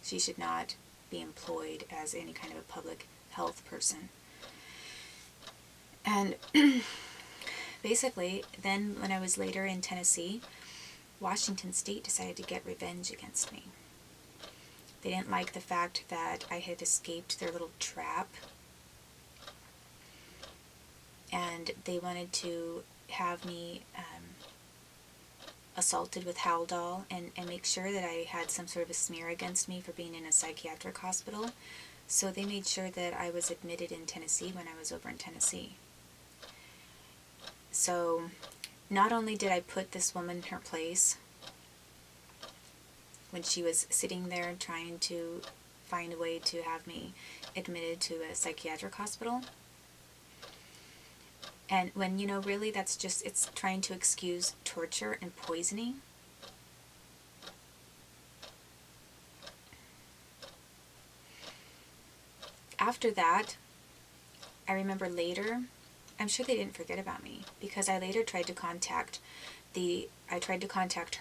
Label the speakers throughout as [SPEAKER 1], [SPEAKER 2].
[SPEAKER 1] She should not be employed as any kind of a public health person. And basically, then when I was later in Tennessee, Washington State decided to get revenge against me. They didn't like the fact that I had escaped their little trap, and they wanted to have me assaulted with Haldol and make sure that I had some sort of a smear against me for being in a psychiatric hospital. So they made sure that I was admitted in Tennessee when I was over in Tennessee. So not only did I put this woman in her place when she was sitting there trying to find a way to have me admitted to a psychiatric hospital, and when, really that's just, it's trying to excuse torture and poisoning. After that, I remember later, I'm sure they didn't forget about me, because I later tried to contact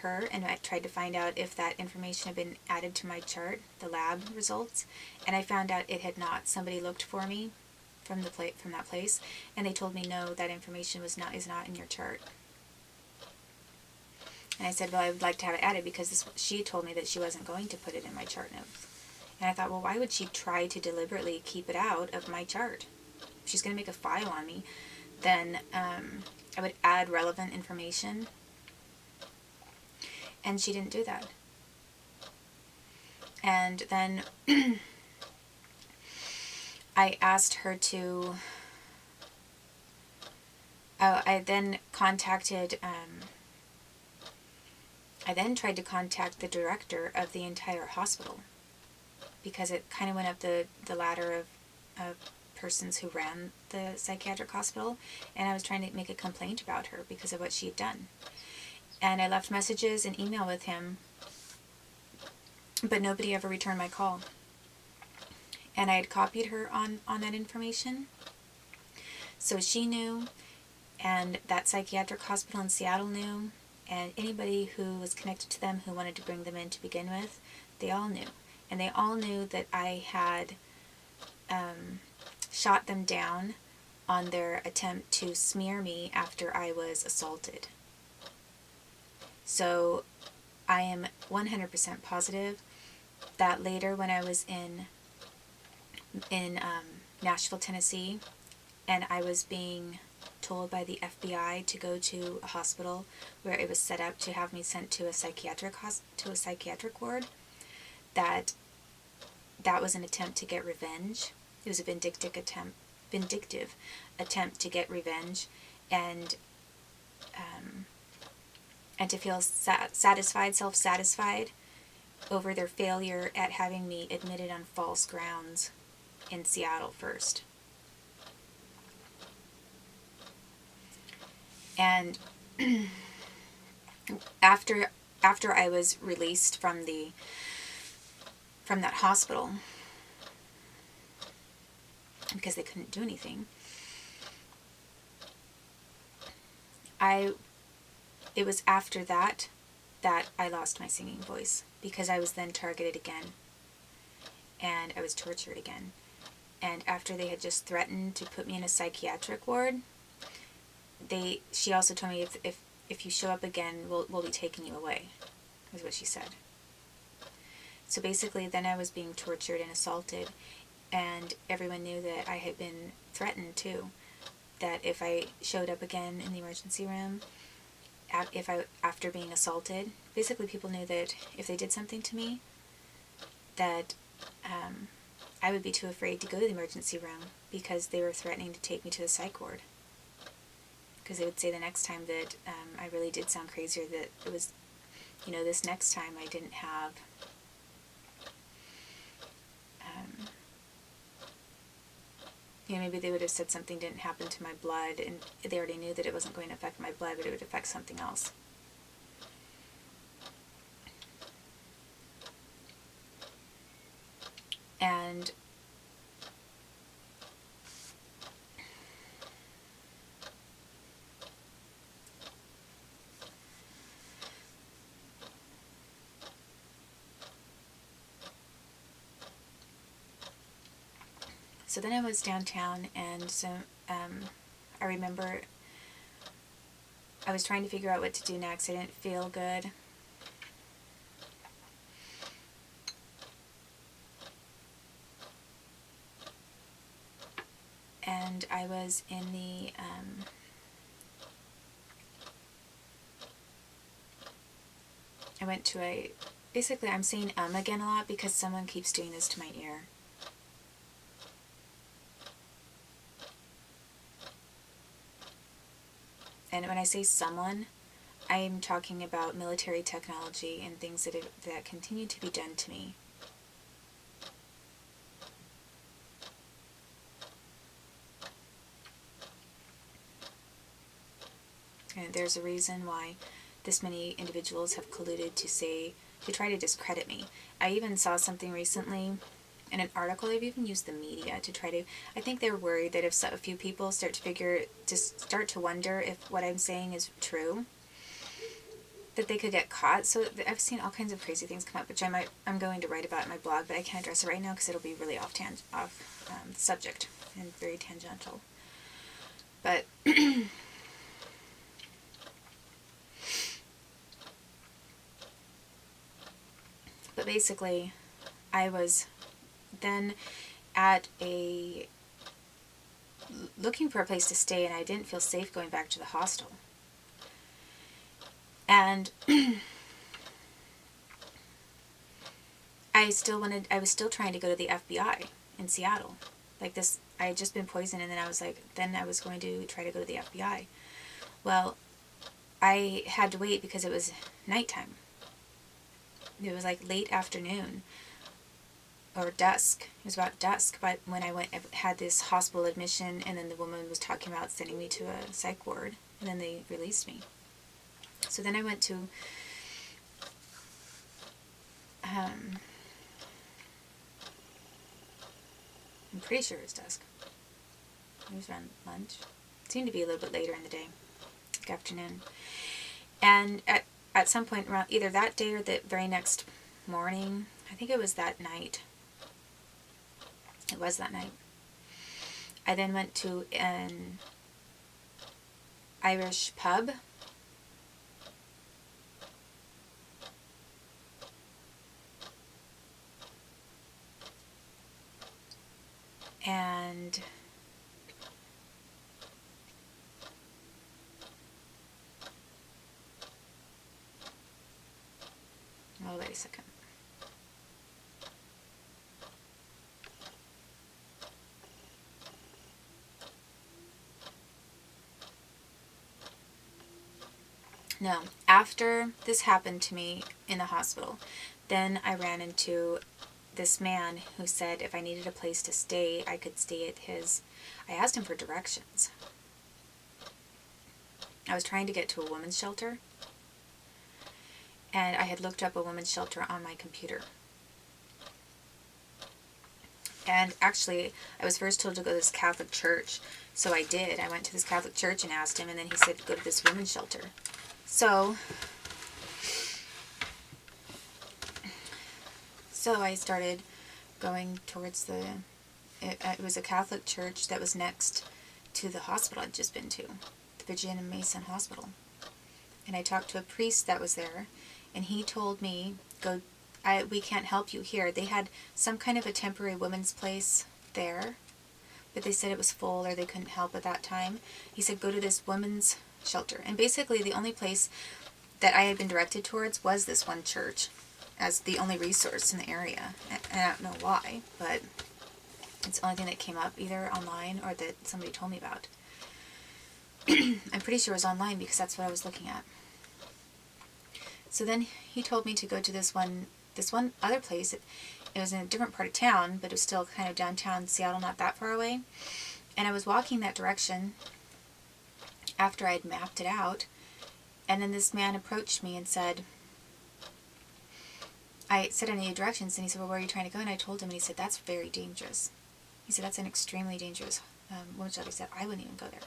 [SPEAKER 1] her, and I tried to find out if that information had been added to my chart, the lab results, and I found out it had not. Somebody looked for me from that place, and they told me, no, that information is not in your chart. And I said, well, I would like to have it added, because she told me that she wasn't going to put it in my chart notes. And I thought, well, why would she try to deliberately keep it out of my chart? If she's going to make a file on me, then I would add relevant information. And she didn't do that. And then I asked her to... I then tried to contact the director of the entire hospital, because it kind of went up the ladder of persons who ran the psychiatric hospital, and I was trying to make a complaint about her because of what she had done. And I left messages and email with him, but nobody ever returned my call. And I had copied her on that information, so she knew, and that psychiatric hospital in Seattle knew, and anybody who was connected to them who wanted to bring them in to begin with, they all knew. And they all knew that I had shot them down on their attempt to smear me after I was assaulted. So I am 100% positive that later, when I was in Nashville, Tennessee, and I was being told by the FBI to go to a hospital where it was set up to have me sent to a psychiatric ward, that was an attempt to get revenge. It was a vindictive attempt to get revenge, and to feel self-satisfied over their failure at having me admitted on false grounds in Seattle first. And after I was released from that hospital, because they couldn't do anything, it was after that I lost my singing voice, because I was then targeted again, and I was tortured again. And after they had just threatened to put me in a psychiatric ward, she also told me, if you show up again, we'll be taking you away, is what she said. So basically, then I was being tortured and assaulted, and everyone knew that I had been threatened too, that if I showed up again in the emergency room, after being assaulted, basically people knew that if they did something to me, that I would be too afraid to go to the emergency room, because they were threatening to take me to the psych ward. Because they would say the next time that I really did sound crazy, or that it was, this next time I didn't have maybe they would have said something didn't happen to my blood, and they already knew that it wasn't going to affect my blood, but it would affect something else. And So then I was downtown, and so I remember I was trying to figure out what to do next. I didn't feel good. And I was in the I went to a, basically I'm saying again a lot because someone keeps doing this to my ear. And when I say someone, I'm talking about military technology and things that continue to be done to me. And there's a reason why this many individuals have colluded to try to discredit me. I even saw something recently in an article. They've even used the media to try to, I think they're worried that if a few people start to wonder if what I'm saying is true, that they could get caught. So I've seen all kinds of crazy things come up, which I'm going to write about in my blog, but I can't address it right now because it'll be really off subject and very tangential. But but basically, I was then looking for a place to stay, and I didn't feel safe going back to the hostel. And I was still trying to go to the FBI in Seattle. Like this, I had just been poisoned, and then I was going to try to go to the FBI. Well, I had to wait because it was nighttime. It was like late afternoon or dusk. It was about dusk, but when I had this hospital admission, and then the woman was talking about sending me to a psych ward, and then they released me. So then I went to I'm pretty sure it was dusk. It was around lunch. It seemed to be a little bit later in the day, like afternoon. And at some point around either that day or the very next morning, I think it was that night. It was that night. I then went to an Irish pub. And oh, wait a second. No, after this happened to me in the hospital, then I ran into this man who said if I needed a place to stay, I could stay at his. I asked him for directions. I was trying to get to a women's shelter, and I had looked up a women's shelter on my computer. And actually, I was first told to go to this Catholic church, so I did. I went to this Catholic church and asked him, and then he said go to this women's shelter. So I started going towards it was a Catholic church that was next to the hospital I'd just been to, the Virginia Mason Hospital. And I talked to a priest that was there, and he told me, we can't help you here. They had some kind of a temporary women's place there, but they said it was full or they couldn't help at that time. He said, go to this women's shelter. And basically the only place that I had been directed towards was this one church as the only resource in the area. And I don't know why, but it's the only thing that came up either online or that somebody told me about. I'm pretty sure it was online because that's what I was looking at. So then he told me to go to this one other place. It was in a different part of town, but it was still kind of downtown Seattle, not that far away. And I was walking that direction after I'd mapped it out, and then this man approached me and said, I said I needed directions, and he said, well, where are you trying to go? And I told him, and he said, that's very dangerous. He said, that's an extremely dangerous women's shelter. He said, I wouldn't even go there.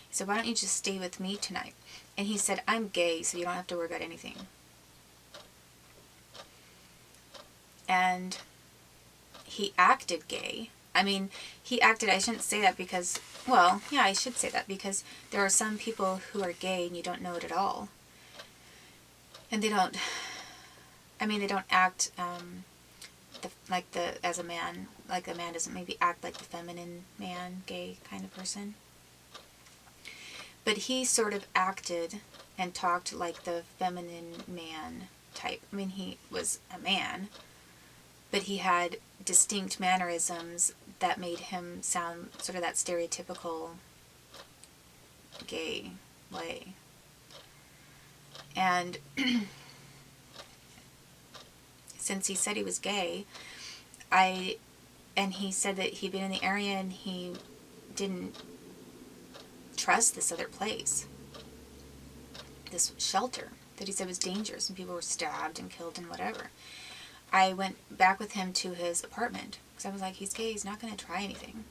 [SPEAKER 1] He said, why don't you just stay with me tonight? And he said, I'm gay, so you don't have to worry about anything. And he acted gay, I mean, he acted, I shouldn't say that because, well, yeah, I should say that because there are some people who are gay and you don't know it at all. And they don't, I mean, they don't act as a man, like a man doesn't maybe act like the feminine man, gay kind of person. But he sort of acted and talked like the feminine man type. I mean, he was a man, but he had distinct mannerisms that made him sound sort of that stereotypical gay way. And since he said he was gay, and he said that he'd been in the area and he didn't trust this other place, this shelter that he said was dangerous and people were stabbed and killed and whatever. I went back with him to his apartment because I was like, he's gay, he's not going to try anything.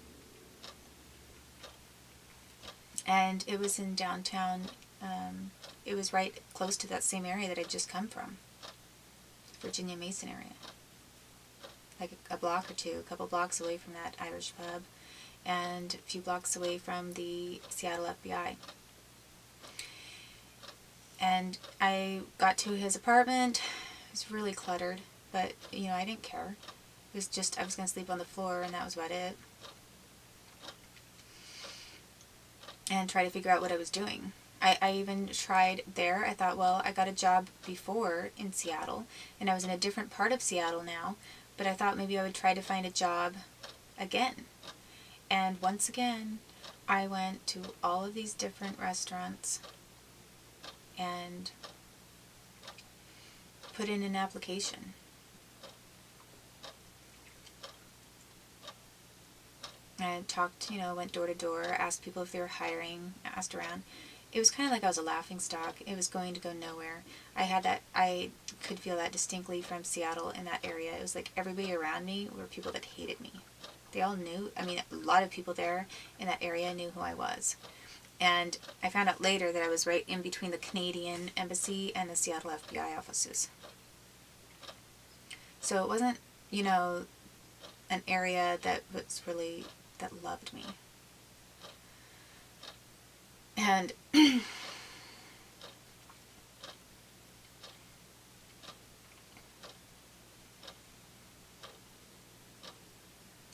[SPEAKER 1] And it was in downtown, it was right close to that same area that I'd just come from, Virginia Mason area. Like a block or two, a couple blocks away from that Irish pub, and a few blocks away from the Seattle FBI. And I got to his apartment. It was really cluttered, but, you know, I didn't care. It was just, I was going to sleep on the floor, and that was about it. And try to figure out what I was doing. I even tried there. I thought, well, I got a job before in Seattle, and I was in a different part of Seattle now, but I thought maybe I would try to find a job again. And once again, I went to all of these different restaurants and put in an application. I talked, you know, went door to door, asked people if they were hiring, asked around. It was kind of like I was a laughing stock. It was going to go nowhere. I could feel that distinctly from Seattle in that area. It was like everybody around me were people that hated me. They all knew, I mean, a lot of people there in that area knew who I was. And I found out later that I was right in between the Canadian Embassy and the Seattle FBI offices. So it wasn't, you know, an area that was really, that loved me. And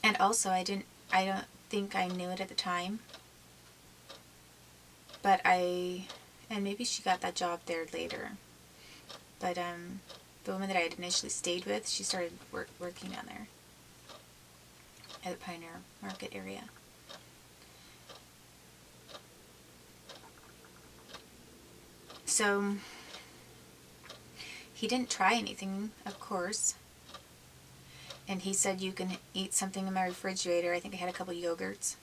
[SPEAKER 1] and also I don't think I knew it at the time, but and maybe she got that job there later, but the woman that I had initially stayed with, she started working down there at the Pioneer Market area. So he didn't try anything, of course. And he said you can eat something in my refrigerator. I think I had a couple yogurts.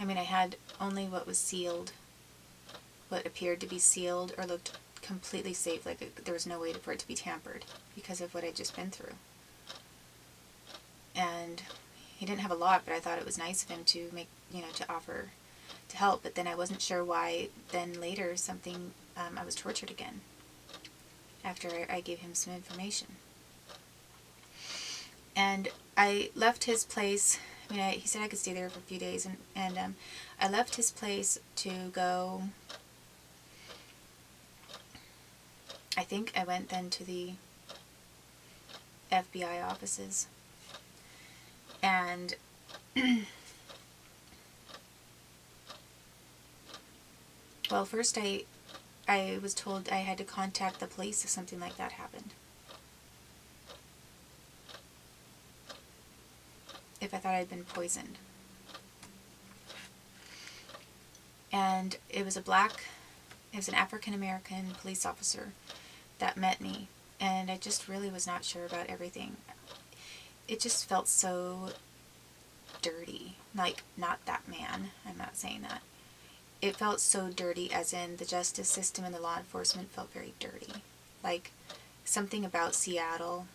[SPEAKER 1] I mean, I had only what was sealed, what appeared to be sealed or looked completely safe, like there was no way for it to be tampered because of what I'd just been through. And he didn't have a lot, but I thought it was nice of him to make, you know, to offer to help. But then I wasn't sure why then later something, I was tortured again after I gave him some information. And I left his place. I mean, he said I could stay there for a few days, and I left his place to go. I think I went then to the FBI offices. And well, first I was told I had to contact the police if something like that happened. If I thought I'd been poisoned. And it was an African American police officer that met me, and I just really was not sure about everything. It just felt so dirty. Like, not that man, I'm not saying that. It felt so dirty, as in the justice system and the law enforcement felt very dirty. Like, something about Seattle